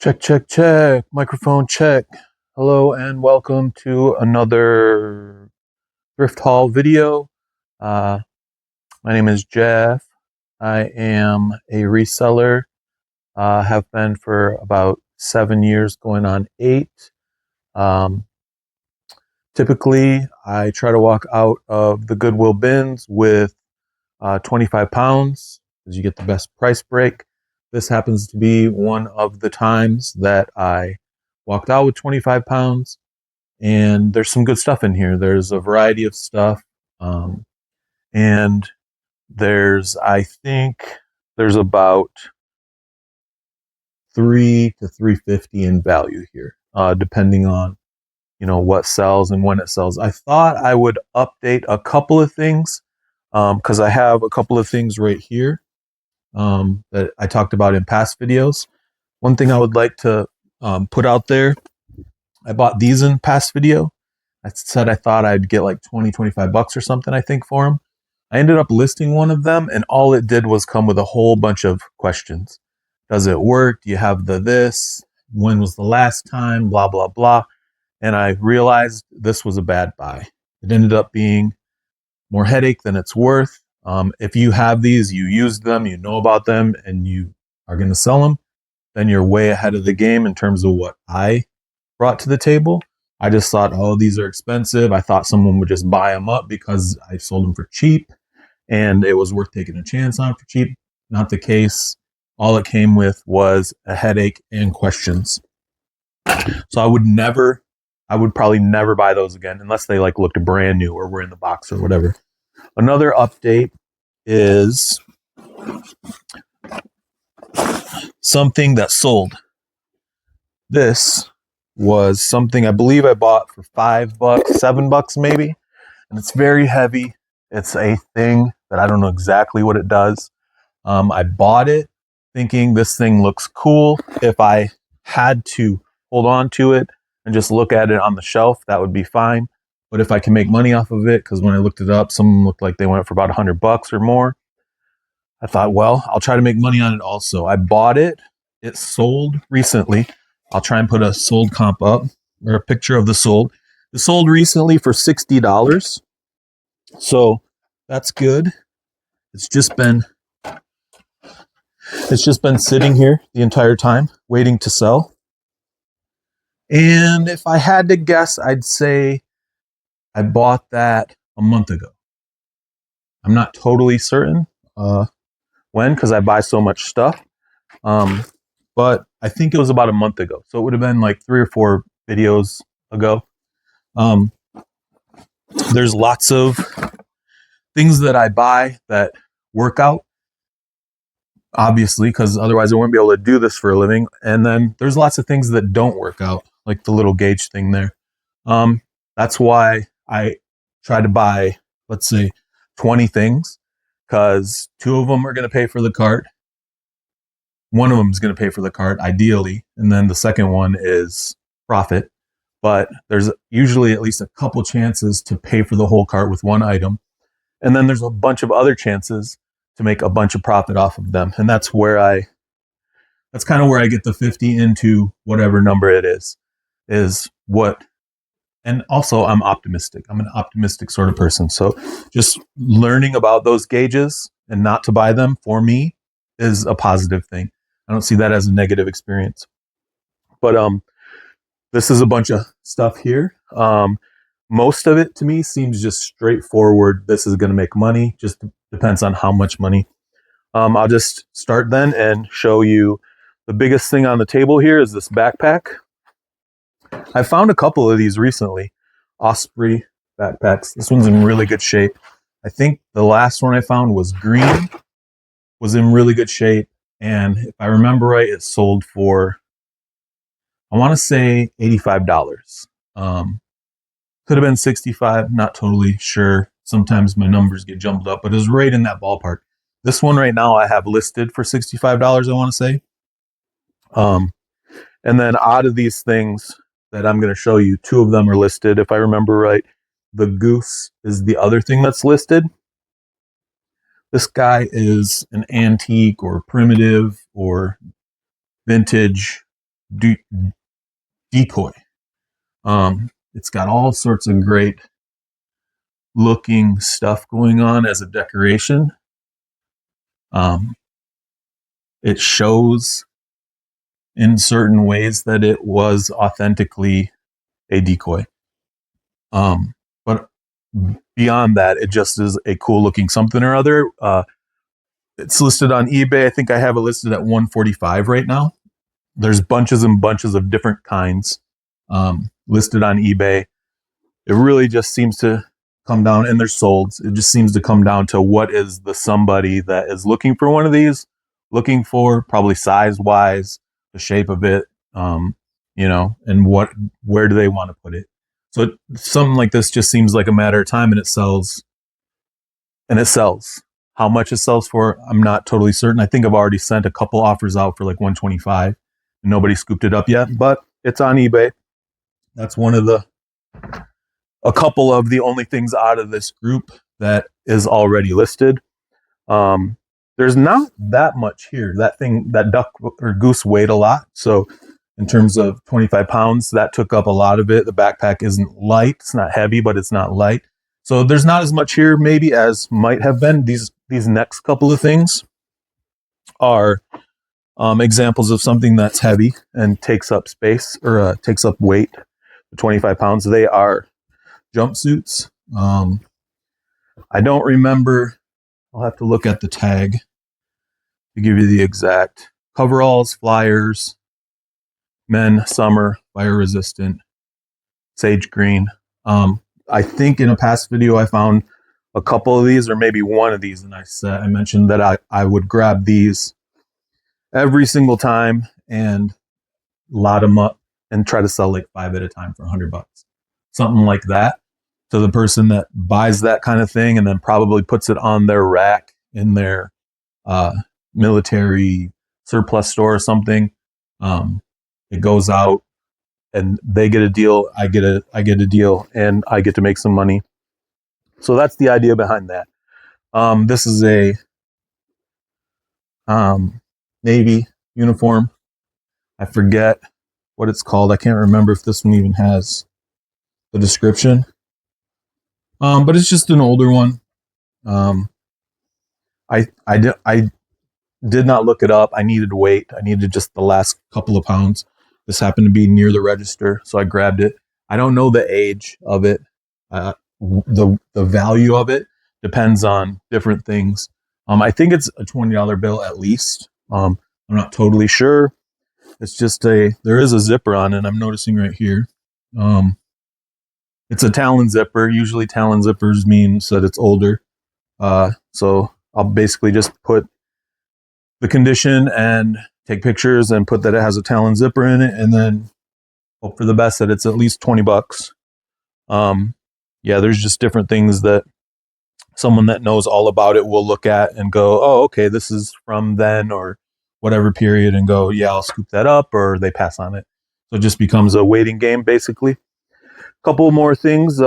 Check, check, check. Microphone check. Hello and welcome to another thrift haul video. Uh, my name is Jeff. I am a reseller. Have been for about 7 years, going on 8. Um, Typically, I try to walk out of the Goodwill bins with 25 pounds because you get the best price break. This happens to be one of the times that I walked out with 25 pounds. And there's some good stuff in here. There's a variety of stuff. Um, and I think there's about 3 to 350 in value here, depending on, what sells and when it sells. I thought I would update a couple of things because I have a couple of things right here that I talked about in past videos. One thing I would like to put out there, I bought these in past video. I said I thought I'd get like 20, 25 bucks or something, I think, for them. I ended up listing one of them, and all it did was come with a whole bunch of questions. Does it work? Do you have the this? When was the last time? Blah, blah, blah. And I realized this was a bad buy. It ended up being more headache than it's worth. If you have these, you use them, you know about them, and you are going to sell them, then you're way ahead of the game in terms of what I brought to the table. I just thought, oh, these are expensive. I thought someone would just buy them up because I sold them for cheap and it was worth taking a chance on for cheap. Not the case. All it came with was a headache and questions. So I would probably never buy those again unless they like looked brand new or were in the box or whatever. Another update is something that sold. This was something I believe I bought for $5, $7 maybe. And it's very heavy. It's a thing that I don't know exactly what it does. I bought it thinking this thing looks cool. If I had to hold on to it and just look at it on the shelf, that would be fine. But if I can make money off of it, because when I looked it up, some looked like they went for about $100 or more. I thought, well, I'll try to make money on it also. I bought it. It sold recently. I'll try and put a sold comp up or a picture of the sold. It sold recently for $60. So that's good. It's just been sitting here the entire time waiting to sell. And if I had to guess, I'd say I bought that a month ago. I'm not totally certain when, because I buy so much stuff. But I think it was about a month ago. So it would have been like 3 or 4 videos ago. There's lots of things that I buy that work out, obviously, because otherwise I wouldn't be able to do this for a living. And then there's lots of things that don't work out, like the little gauge thing there. That's why I try to buy, let's say, 20 things, because 2 of them are going to pay for the cart. One of them is going to pay for the cart, ideally, and then the second one is profit. But there's usually at least a couple chances to pay for the whole cart with one item. And then there's a bunch of other chances to make a bunch of profit off of them. And that's kind of where I get the 50 into whatever number it is what. And also I'm optimistic. I'm an optimistic sort of person. So just learning about those gauges and not to buy them for me is a positive thing. I don't see that as a negative experience. But this is a bunch of stuff here. Most of it to me seems just straightforward. This is going to make money. Just depends on how much money. I'll just start then and show you the biggest thing on the table here is this backpack. I found a couple of these recently. Osprey backpacks. This one's in really good shape. I think the last one I found was green, was in really good shape. And if I remember right, it sold for, I want to say $85. Could have been 65, not totally sure. Sometimes my numbers get jumbled up, but it was right in that ballpark. This one right now I have listed for $65, I want to say. And then out of these things that I'm going to show you, 2 of them are listed. If I remember right, the Goose is the other thing that's listed. This guy is an antique or primitive or vintage decoy. It's got all sorts of great looking stuff going on as a decoration. It shows in certain ways that it was authentically a decoy. But beyond that, it just is a cool looking something or other. It's listed on eBay. I think I have it listed at $145 right now. There's bunches and bunches of different kinds listed on eBay. It really just seems to come down, and they're sold. It just seems to come down to what is the somebody that is looking for one of these, looking for, probably size wise, the shape of it, and where do they want to put it. So something like this just seems like a matter of time, and it sells. How much it sells for, I'm not totally certain. I think I've already sent a couple offers out for like $125. Nobody scooped it up yet, but it's on eBay. That's a couple of the only things out of this group that is already listed. There's not that much here. That duck or goose weighed a lot. So in terms of 25 pounds, that took up a lot of it. The backpack isn't light. It's not heavy, but it's not light. So there's not as much here maybe as might have been. These next couple of things are examples of something that's heavy and takes up space or takes up weight. 25 pounds. They are jumpsuits. I don't remember. I'll have to look at the tag to give you the exact coveralls, flyers, men, summer, fire resistant, sage green. I think in a past video I found a couple of these, or maybe one of these, and I mentioned that I would grab these every single time and lot them up and try to sell like 5 at a time for $100, something like that. So the person that buys that kind of thing and then probably puts it on their rack in their military surplus store or something, it goes out and they get a deal. I get a deal, and I get to make some money. So that's the idea behind that. This is a Navy uniform. I forget what it's called. I can't remember if this one even has the description. But it's just an older one. I did not look it up. I needed weight. I needed just the last couple of pounds. This happened to be near the register, so I grabbed it. I don't know the age of it. The value of it depends on different things. I think it's a $20 bill at least. I'm not totally sure. It's just there is a zipper on it. I'm noticing right here. It's a Talon zipper. Usually Talon zippers means that it's older. So I'll basically just put the condition and take pictures and put that it has a Talon zipper in it, and then hope for the best that it's at least $20. Yeah, there's just different things that someone that knows all about it will look at and go, oh, okay, this is from then or whatever period, and go, yeah, I'll scoop that up, or they pass on it. So it just becomes a waiting game, basically. Couple more things,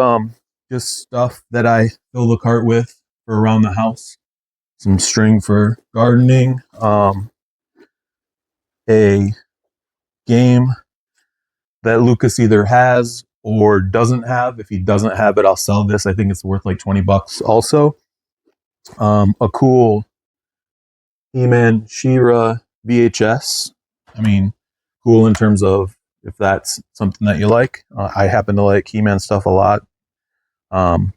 just stuff that I fill the cart with for around the house. Some string for gardening, a game that Lucas either has or doesn't have. If he doesn't have it, I'll sell this. I think it's worth like $20 also. A cool He-Man She-Ra VHS. I mean, cool in terms of if that's something that you like. I happen to like He-Man stuff a lot. And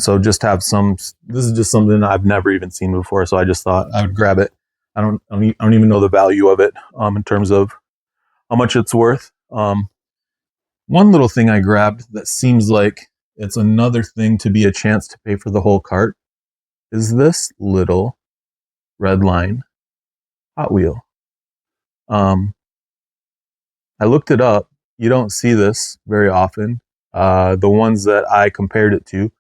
so just have this is just something I've never even seen before. So I just thought I would grab it. I don't even know the value of it, in terms of how much it's worth. One little thing I grabbed that seems like it's another thing to be a chance to pay for the whole cart is this little red line Hot Wheel. I looked it up. You don't see this very often. The ones that I compared it to,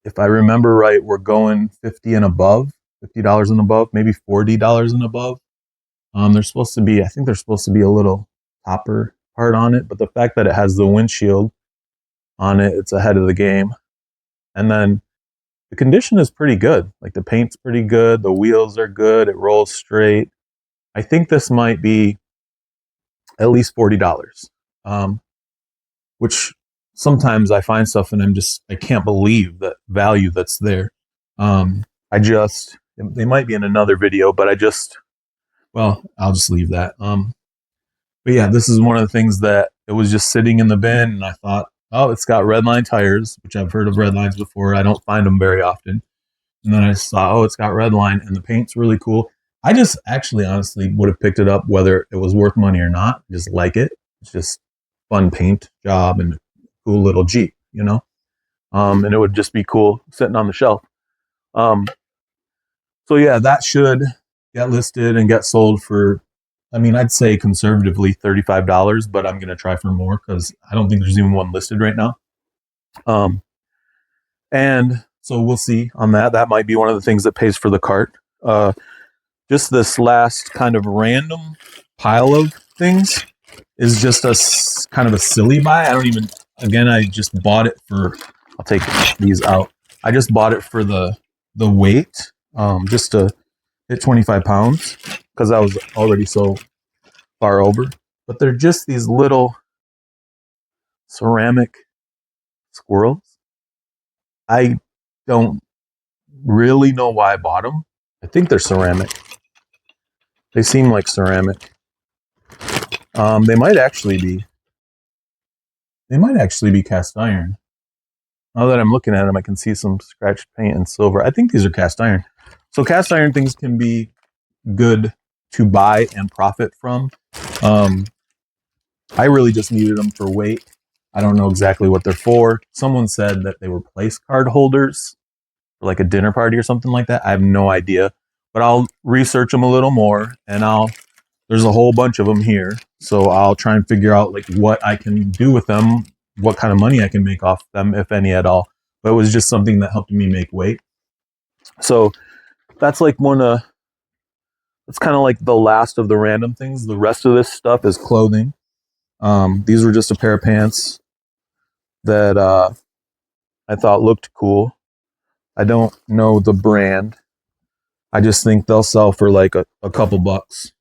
if I remember right, we're going $50 and above, maybe $40 and above. I think there's supposed to be a little topper part on it, but the fact that it has the windshield on it, it's ahead of the game. And then the condition is pretty good. Like the paint's pretty good. The wheels are good. It rolls straight. I think this might be at least $40. Which sometimes I find stuff and I can't believe that value that's there. They might be in another video, but well, I'll just leave that. But yeah, this is one of the things that it was just sitting in the bin, and I thought, oh, it's got Redline tires, which I've heard of Redlines before. I don't find them very often. And then I saw, oh, it's got Redline, and the paint's really cool. I just actually, honestly, would have picked it up whether it was worth money or not. Just like it. It's just fun paint job and a cool little Jeep, you know? And it would just be cool sitting on the shelf. So yeah, that should get listed and get sold for, I mean, I'd say conservatively $35, but I'm going to try for more because I don't think there's even one listed right now. And so we'll see on that. That might be one of the things that pays for the cart. Just this last kind of random pile of things is just a kind of a silly buy. I just bought it for, I'll take these out. I just bought it for the weight, just to hit 25 pounds because I was already so far over. But they're just these little ceramic squirrels. I don't really know why I bought them. I think they're ceramic. They seem like ceramic. They might actually be cast iron. Now that I'm looking at them, I can see some scratched paint and silver. I think these are cast iron. So cast iron things can be good to buy and profit from. I really just needed them for weight. I don't know exactly what they're for. Someone said that they were place card holders for like a dinner party or something like that. I have no idea, but I'll research them a little more, and there's a whole bunch of them here. So I'll try and figure out like what I can do with them, what kind of money I can make off them, if any at all. But it was just something that helped me make weight. So that's like it's kind of like the last of the random things. The rest of this stuff is clothing. These were just a pair of pants that I thought looked cool. I don't know the brand. I just think they'll sell for like a couple bucks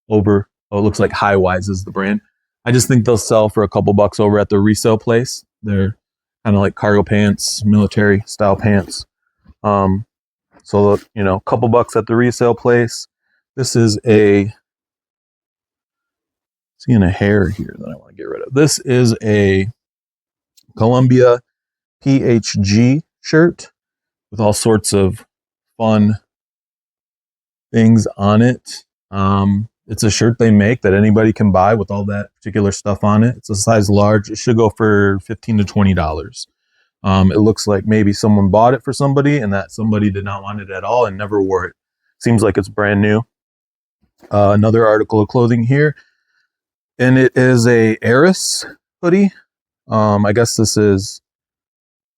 over. Oh, it looks like Highwise is the brand. I just think they'll sell for a couple bucks over at the resale place. They're kind of like cargo pants, military style pants. So, a couple bucks at the resale place. This is seeing a hair here that I want to get rid of. This is a Columbia PHG shirt with all sorts of fun things on it. It's a shirt they make that anybody can buy with all that particular stuff on it. It's a size large. It should go for $15 to $20. It looks like maybe someone bought it for somebody and that somebody did not want it at all and never wore it. Seems like it's brand new. Another article of clothing here, and it is a Eris hoodie. I guess this is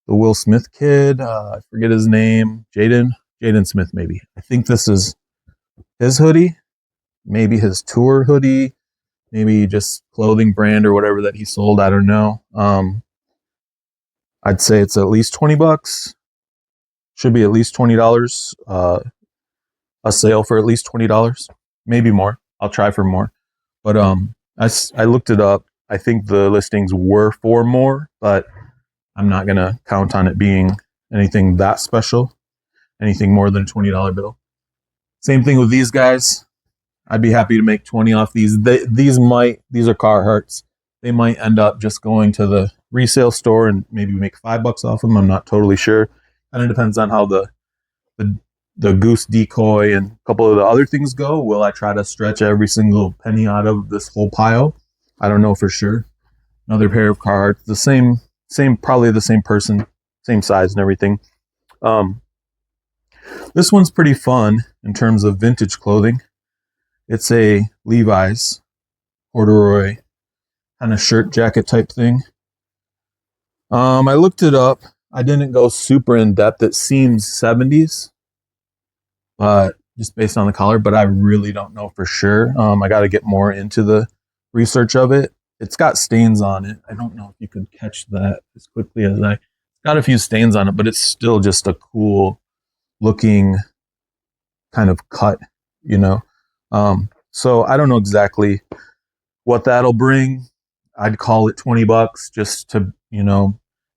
the Will Smith kid. I forget his name. Jaden Smith, maybe. I think this is his hoodie, maybe his tour hoodie, maybe just clothing brand or whatever that he sold. I don't know. I'd say it's at least $20. Should be at least $20. A sale for at least $20, maybe more. I'll try for more. But I looked it up. I think the listings were for more, but I'm not gonna count on it being anything that special, anything more than a $20 bill. Same thing with these guys. I'd be happy to make 20 off these. These are Carhartts. They might end up just going to the resale store and maybe make $5 off them. I'm not totally sure. Kind of depends on how the goose decoy and a couple of the other things go. Will I try to stretch every single penny out of this whole pile? I don't know for sure. Another pair of Carhartts, the same, probably the same person, same size and everything. This one's pretty fun in terms of vintage clothing. It's a Levi's corduroy kind of shirt jacket type thing. I looked it up. I didn't go super in depth. It seems 70s, but just based on the collar, but I really don't know for sure. I got to get more into the research of it. It's got stains on it. I don't know if you could catch that as quickly as I got a few stains on it, but it's still just a cool looking kind of cut, So I don't know exactly what that'll bring, I'd call it 20 bucks just to,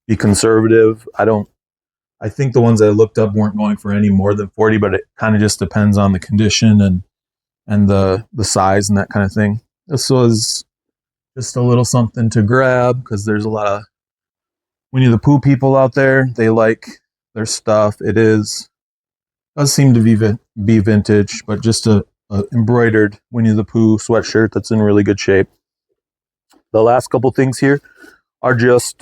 be conservative. I think the ones I looked up weren't going for any more than 40, but it kind of just depends on the condition and the size and that kind of thing. This was just a little something to grab because there's a lot of Winnie the Pooh people out there. They like their stuff. Does seem to be vintage, but just a embroidered Winnie the Pooh sweatshirt that's in really good shape. The last couple things here are just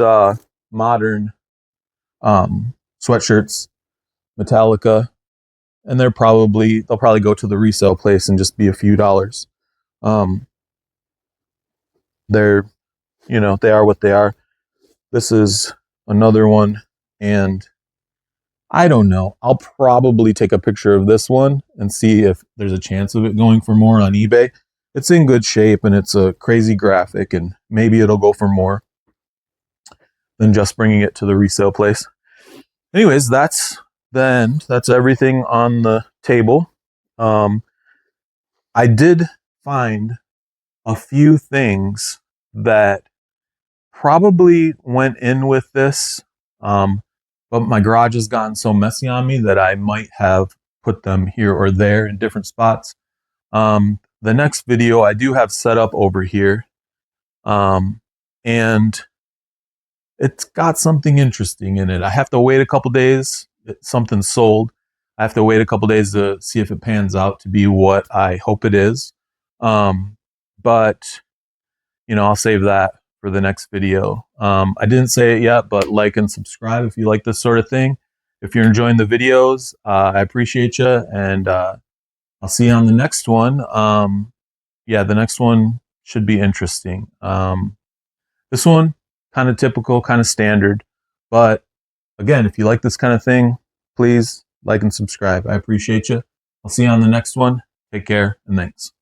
modern sweatshirts, Metallica, and they'll probably go to the resale place and just be a few dollars. They're, they are what they are. This is another one, and I don't know. I'll probably take a picture of this one and see if there's a chance of it going for more on eBay. It's in good shape and it's a crazy graphic, and maybe it'll go for more than just bringing it to the resale place. Anyways, that's the end. That's everything on the table. I did find a few things that probably went in with this, but my garage has gotten so messy on me that I might have put them here or there in different spots. The next video I do have set up over here, and it's got something interesting in it. I have to wait a couple days. Something's sold. I have to wait a couple days to see if it pans out to be what I hope it is. But I'll save that for the next video. I didn't say it yet, but like and subscribe if you like this sort of thing. If you're enjoying the videos, I appreciate you, and I'll see you on the next one. The next one should be interesting. This one, kind of typical, kind of standard. But again, if you like this kind of thing, please like and subscribe. I appreciate you. I'll see you on the next one. Take care, and thanks.